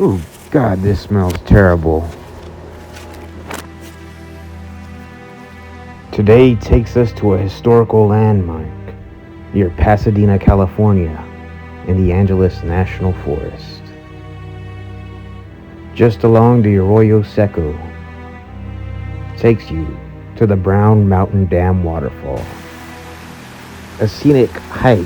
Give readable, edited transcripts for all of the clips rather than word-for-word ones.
Ooh, God, this smells terrible. Today takes us to a historical landmark near Pasadena, California, in the Angeles National Forest. Just along the Arroyo Seco takes you to the Brown Mountain Dam Waterfall, a scenic hike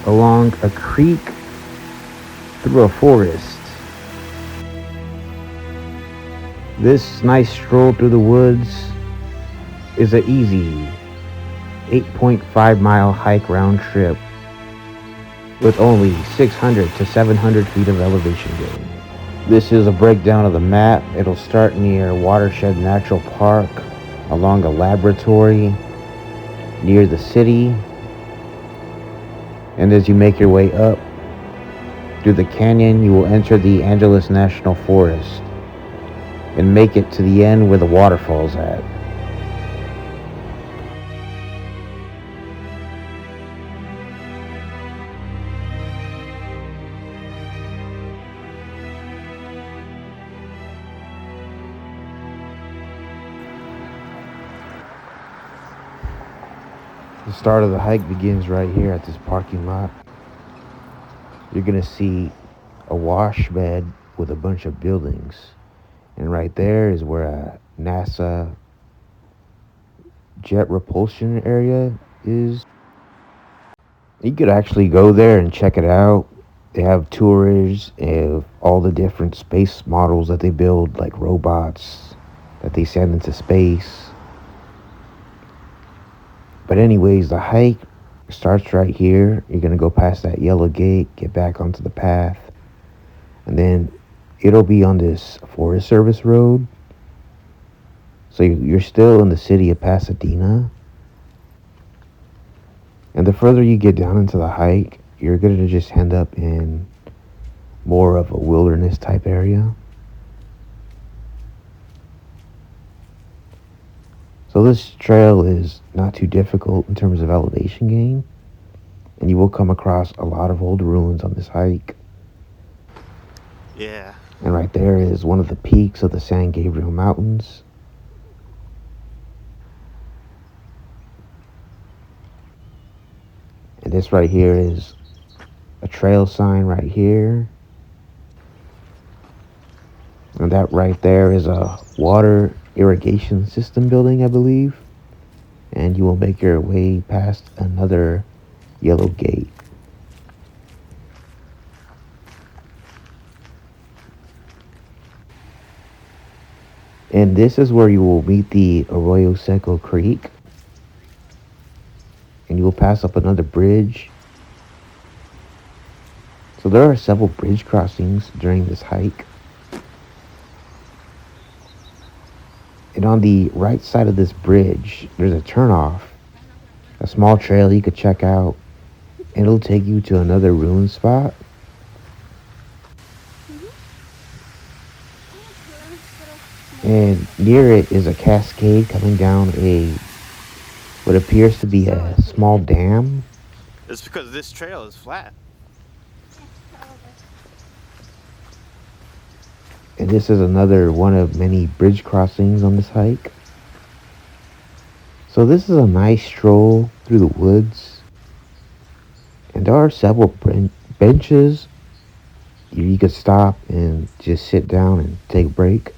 along a creek through a forest. This nice stroll through the woods is an easy 8.5-mile hike round trip with only 600 to 700 feet of elevation gain. This is a breakdown of the map. It'll start near Watershed Natural Park, along a laboratory, near the city, and as you make your way up through the canyon, you will enter the Angeles National Forest and make it to the end where the waterfall's at. The start of the hike begins right here at this parking lot. You're gonna see a wash bed with a bunch of buildings. And right there is where a NASA jet repulsion area is. You could actually go there and check it out. They have tours of all the different space models that they build, like robots that they send into space. But anyways, the hike starts right here. You're gonna go past that yellow gate, get back onto the path, and then it'll be on this Forest Service road. So you're still in the city of Pasadena. And the further you get down into the hike, you're gonna just end up in more of a wilderness type area. So this trail is not too difficult in terms of elevation gain, and you will come across a lot of old ruins on this hike. Yeah. And right there is one of the peaks of the San Gabriel Mountains. And this right here is a trail sign right here. And that right there is a water irrigation system building, I believe. And you will make your way past another yellow gate. And this is where you will meet the Arroyo Seco Creek. And you will pass up another bridge. So there are several bridge crossings during this hike. And on the right side of this bridge, there's a turnoff, a small trail you could check out. And it'll take you to another ruin spot. And near it is a cascade coming down what appears to be a small dam. It's because this trail is flat. And this is another one of many bridge crossings on this hike. So this is a nice stroll through the woods. And there are several benches. You could stop and just sit down and take a break.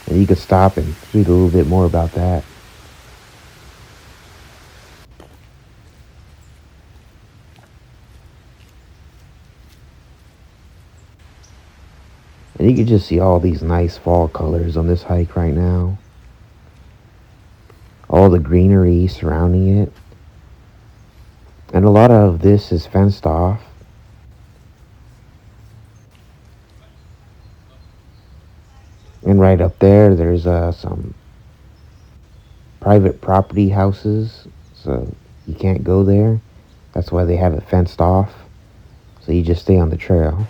And you could stop and read a little bit more about that. And you can just see all these nice fall colors on this hike right now. All the greenery surrounding it. And a lot of this is fenced off. And right up there, there's some private property houses. So you can't go there. That's why they have it fenced off. So you just stay on the trail.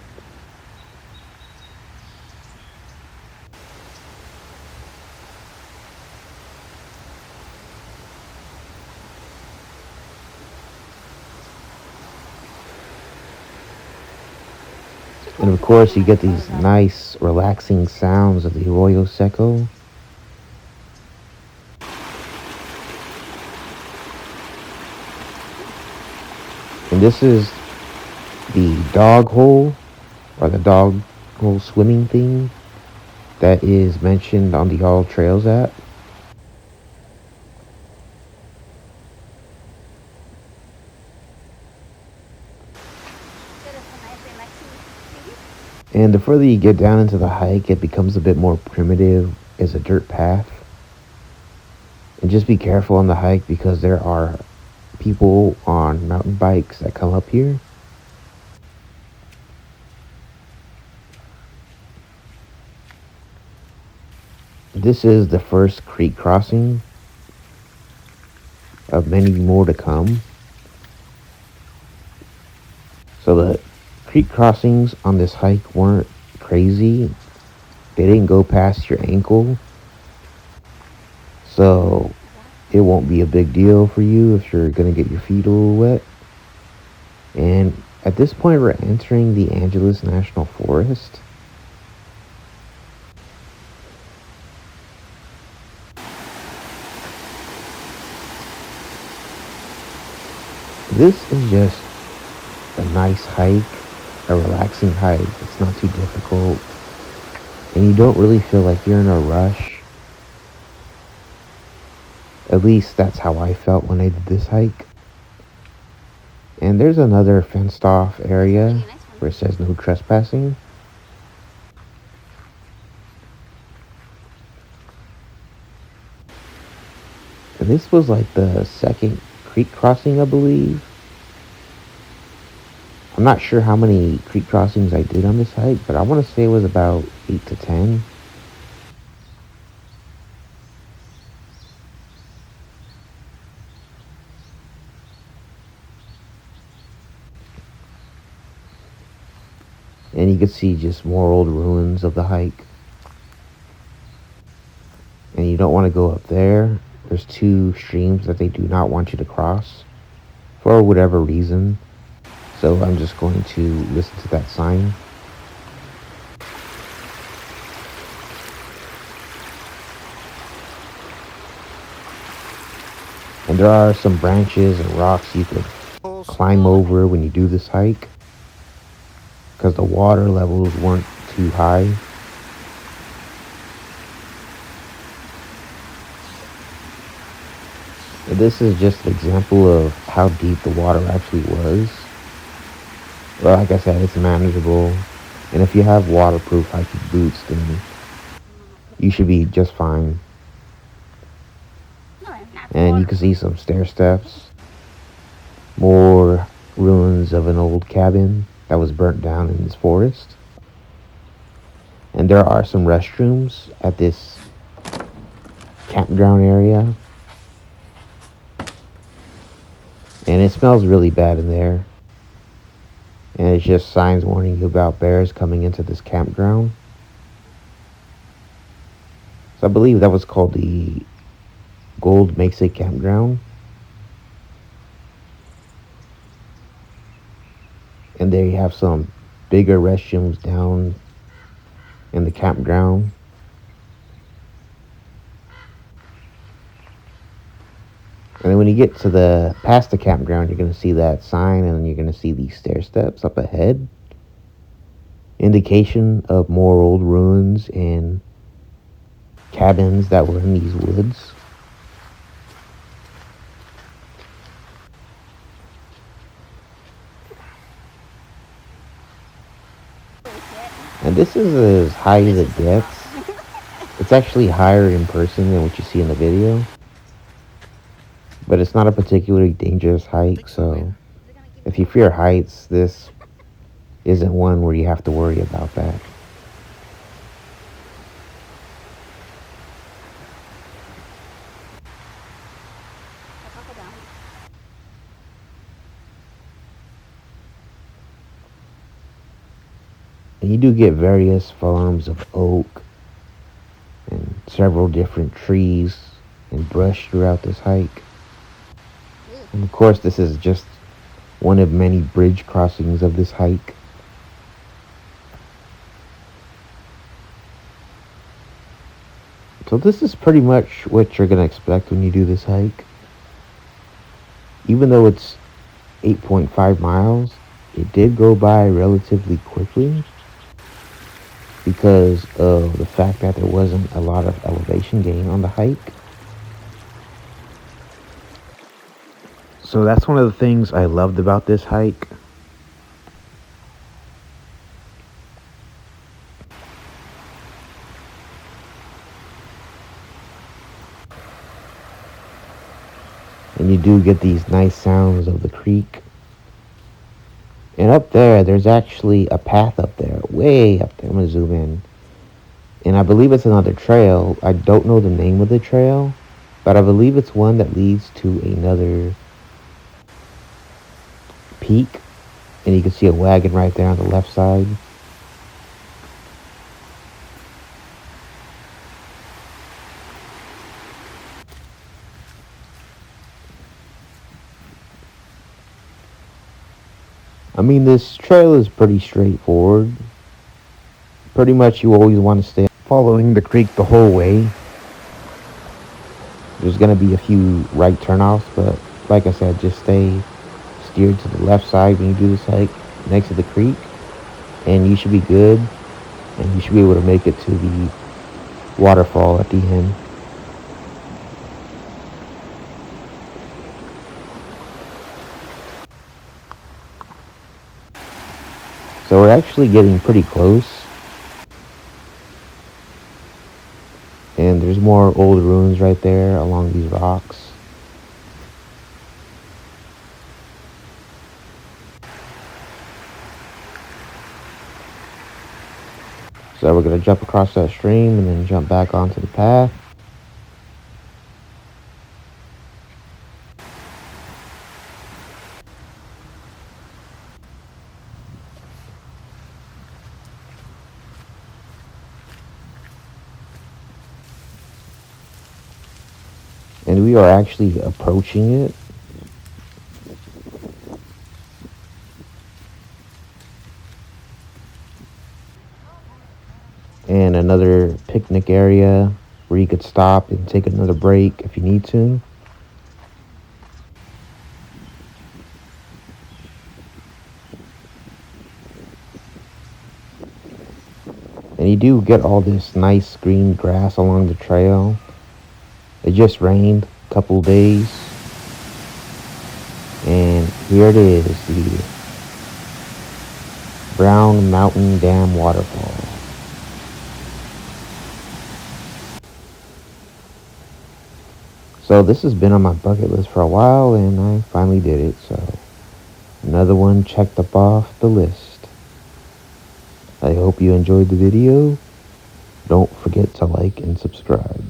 And of course, you get these nice, relaxing sounds of the Arroyo Seco. And this is the dog hole, or the dog hole swimming thing that is mentioned on the All Trails app. And the further you get down into the hike, it becomes a bit more primitive as a dirt path. And just be careful on the hike because there are people on mountain bikes that come up here. This is the first creek crossing of many more to come. So the creek crossings on this hike weren't crazy. They didn't go past your ankle. So it won't be a big deal for you if you're going to get your feet a little wet. And at this point, we're entering the Angeles National Forest. This is just a nice hike, a relaxing hike. It's not too difficult. And you don't really feel like you're in a rush. At least that's how I felt when I did this hike. And there's another fenced off area where it says no trespassing. And this was like the second creek crossing, I believe. I'm not sure how many creek crossings I did on this hike, but I want to say it was about 8 to 10. And you can see just more old ruins of the hike. And you don't want to go up there. There's two streams that they do not want you to cross for whatever reason. So I'm just going to listen to that sign. And there are some branches and rocks you could climb over when you do this hike, because the water levels weren't too high. And this is just an example of how deep the water actually was. Well, like I said, it's manageable. And if you have waterproof hiking boots, then you should be just fine. And you can see some stair steps. More ruins of an old cabin that was burnt down in this forest. And there are some restrooms at this campground area. And it smells really bad in there. And it's just signs warning you about bears coming into this campground. So I believe that was called the Gold Mesa Campground. And there you have some bigger restrooms down in the campground. And then when you get to past the campground, you're going to see that sign, and then you're going to see these stair steps up ahead. Indication of more old ruins and cabins that were in these woods. And this is as high as it gets. It's actually higher in person than what you see in the video. But it's not a particularly dangerous hike, so if you fear heights, this isn't one where you have to worry about that. And you do get various forms of oak and several different trees and brush throughout this hike. And of course, this is just one of many bridge crossings of this hike. So this is pretty much what you're gonna expect when you do this hike. Even though it's 8.5 miles, it did go by relatively quickly because of the fact that there wasn't a lot of elevation gain on the hike. So that's one of the things I loved about this hike. And you do get these nice sounds of the creek. And up there, there's actually a path up there, way up there. I'm going to zoom in. And I believe it's another trail. I don't know the name of the trail, but I believe it's one that leads to another peak. And you can see a wagon right there on the left side. I mean, this trail is pretty straightforward. Pretty much you always want to stay following the creek the whole way. There's going to be a few right turnoffs, but like I said, just stay steered to the left side when you do this hike next to the creek, and you should be good, and you should be able to make it to the waterfall at the end. So we're actually getting pretty close. And there's more old ruins right there along these rocks. So we're going to jump across that stream and then jump back onto the path. And we are actually approaching it. And another picnic area where you could stop and take another break if you need to. And you do get all this nice green grass along the trail. It just rained a couple days. And here it is, the Brown Mountain Dam Waterfall. So this has been on my bucket list for a while, and I finally did it. So another one checked up off the list. I hope you enjoyed the video. Don't forget to like and subscribe.